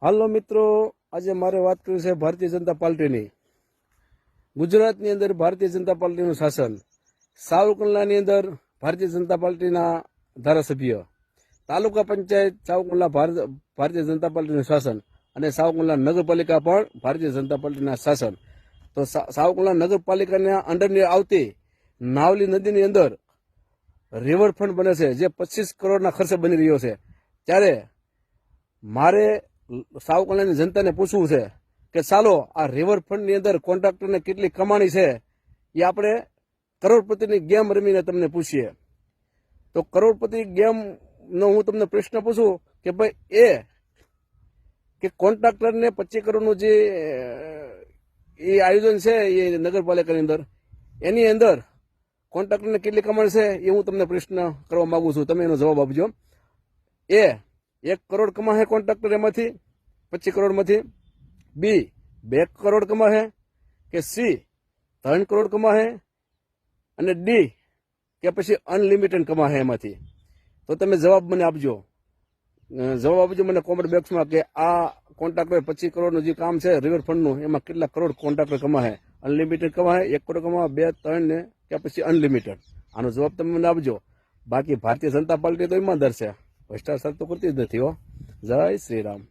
હાલો મિત્રો, આજે મારે વાત કરવી છે ભારતીય જનતા પાર્ટીની. ગુજરાતની અંદર ભારતીય જનતા પાર્ટીનું શાસન, સાવરકુંડલાની અંદર ભારતીય જનતા પાર્ટીના ધારાસભ્ય, તાલુકા પંચાયત સાવરકુંડલા ભારતીય જનતા પાર્ટીનું શાસન અને સાવરકુંડલા નગરપાલિકા પણ ભારતીય જનતા પાર્ટીના શાસન. તો સાવરકુંડલા નગરપાલિકાના અંડરની આવતી નાવલી નદીની અંદર રિવરફ્રન્ટ બને છે, જે 25 કરોડના ખર્ચે બની રહ્યો છે. ત્યારે મારે સાવરકુંડલાની જનતાને પૂછવું છે કે ચાલો આ રિવરફ્રન્ટની અંદર કોન્ટ્રાક્ટરને કેટલી કમાણી છે એ આપણે કરોડપતિની ગેમ રમીને તમને પૂછીએ. તો કરોડપતિ ગેમનો હું તમને પ્રશ્ન પૂછું કે ભાઈ કે કોન્ટ્રાક્ટરને 25 કરોડનું જે એ આયોજન છે એ નગરપાલિકાની અંદર, એની અંદર કોન્ટ્રાક્ટરને કેટલી કમાણી છે એ હું તમને પ્રશ્ન કરવા માંગુ છું. તમે એનો જવાબ આપજો. 1 કરોડ કમાશે કોન્ટ્રાક્ટર એમાંથી 25 કરોડમાંથી, બી 2 કરોડ કમાશે, કે સી 3 કરોડ કમાશે, અને ડી કે પછી અનલિમિટેડ કમાશે એમાંથી. તો તમે જવાબ મને આપજો. જવાબ આપજો મને કોમેન્ટ બોક્સમાં કે આ કોન્ટ્રાક્ટર 25 કરોડનું જે કામ છે રિવરફ્રન્ટનું, એમાં કેટલા કરોડ કોન્ટ્રાક્ટર કમાશે. અનલિમિટેડ કમાશે, 1 કરોડ કમાશે, 2, 3 ને કે પછી અનલિમિટેડ. આનો જવાબ તમે મને આપજો. બાકી ભારતીય જનતા પાર્ટી તો ઈમાનદાર છે, ભ્રષ્ટાચાર તો કરતી જ નથી હો. જય શ્રી રામ.